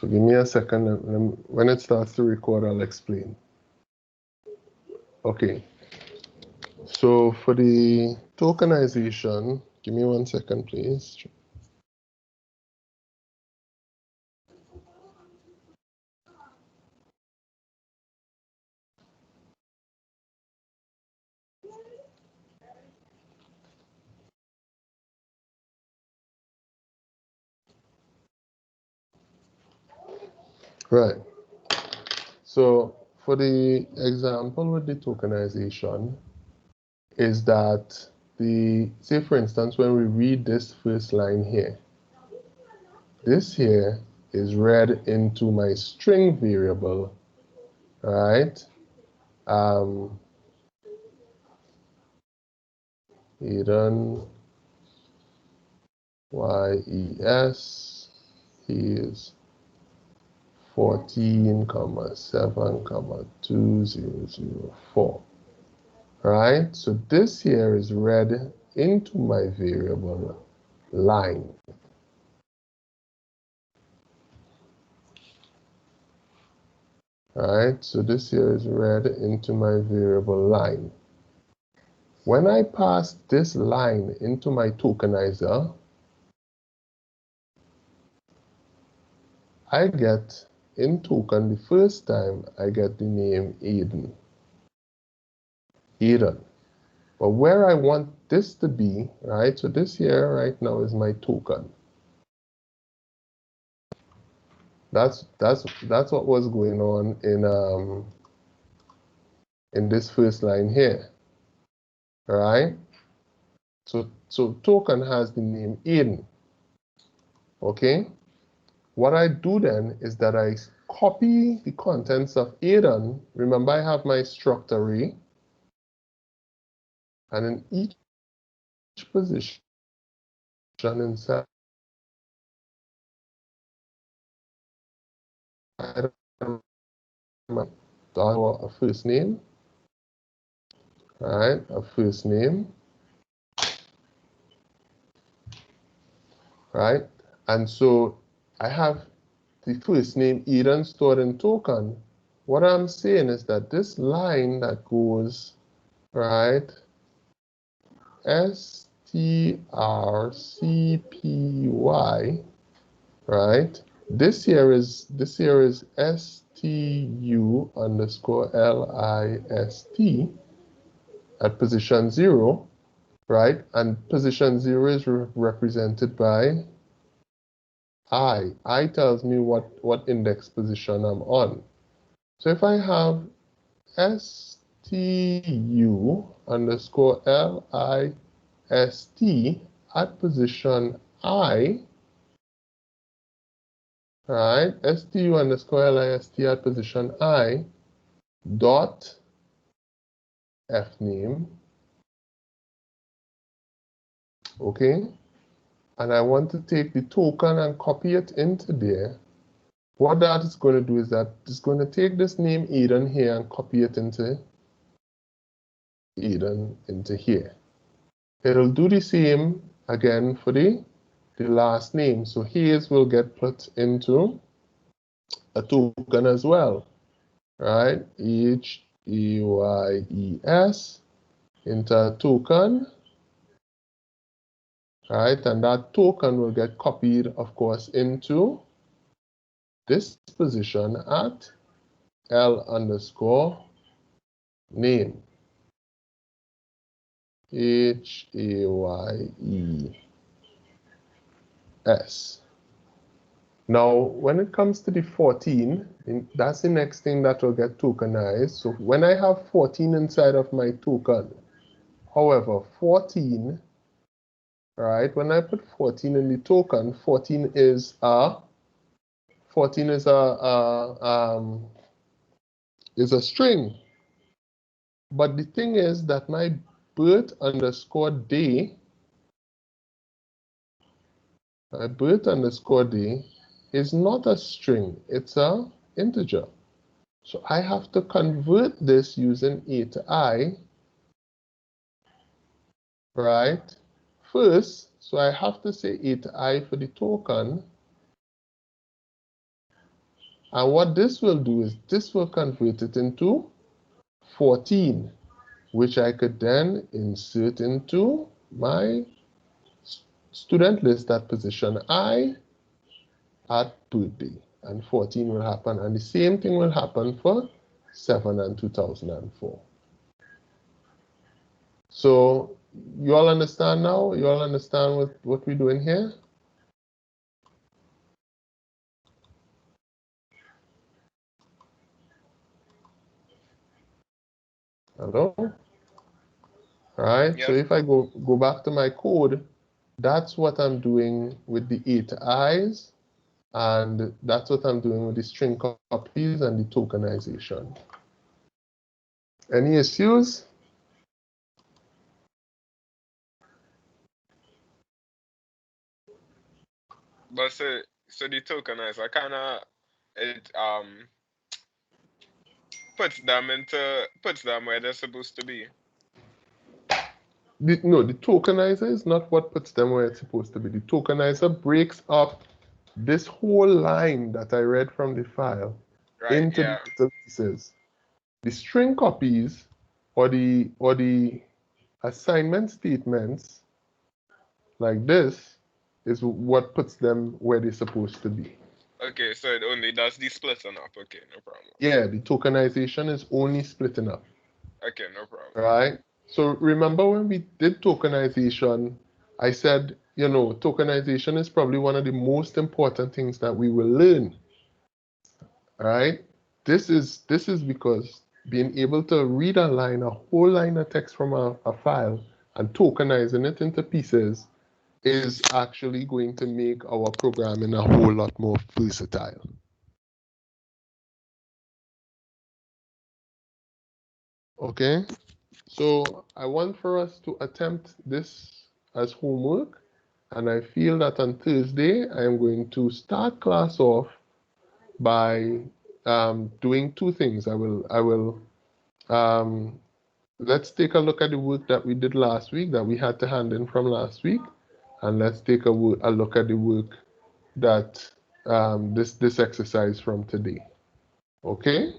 So give me a second. When it starts to record, I'll explain. Okay. So for the tokenization, give me 1 second, please. Right. So for the example with the tokenization is that say for instance, when we read this first line here, this here is read into my string variable, right? Eden YES is 14,7,2004. Right? So this here is read into my variable line. Right? So this here is read into my variable line. When I pass this line into my tokenizer, I get in token the first time I get the name Eden. But where I want this to be, right? So this here right now is my token. That's what was going on in this first line here. Right? So token has the name Eden. Okay? What I do then is that I copy the contents of Eden. Remember, I have my struct array. And in each position inside my dollar a first name, right? A first name, right? And so I have the first name Eden stored in token. What I'm saying is that this line that goes, right, strcpy, right? This here is stu underscore list at position 0, right? And position 0 is represented by I. I tells me what index position I'm on. So if I have stu underscore list at position I, right? stu underscore list at position I dot fname, okay? And I want to take the token and copy it into there. What that is going to do is that it's going to take this name Eden here and copy it into Eden into here. It'll do the same again for the last name. So Hayes will get put into a token as well, right? Hayes into a token, right? And that token will get copied, of course, into this position at L underscore name. HAYES. Now, when it comes to the 14, that's the next thing that will get tokenized. So when I have 14 inside of my token, however, 14, right, when I put 14 in the token, 14 is a string. But the thing is that my birth underscore day is not a string, it's an integer. So I have to convert this using A to I, right? First, so I have to say A to I for the token. And what this will do is this will convert it into 14, which I could then insert into my student list at position I at birthday. And 14 will happen. And the same thing will happen for 7 and 2004. So you all understand now? You all understand what we're doing here? Hello? All right, Yes. so if I go back to my code, that's what I'm doing with the 8 eyes, and that's what I'm doing with the string copies and the tokenization. Any issues? But so the tokenizer kind of it puts them where they're supposed to be. No, the tokenizer is not what puts them where it's supposed to be. The tokenizer breaks up this whole line that I read from the file into the little pieces. The string copies or the assignment statements like this is what puts them where they're supposed to be. Okay, so it only does the splitting up. Okay, no problem. Yeah, the tokenization is only splitting up. Okay, no problem. Right? So remember when we did tokenization, I said, you know, tokenization is probably one of the most important things that we will learn. Right? This is because being able to read a whole line of text from a file and tokenizing it into pieces is actually going to make our programming a whole lot more versatile. Okay, so I want for us to attempt this as homework, and I feel that on Thursday I am going to start class off by doing two things. Let's take a look at the work that we did last week, that we had to hand in from last week, and let's take a look at the work that this exercise from today. Okay?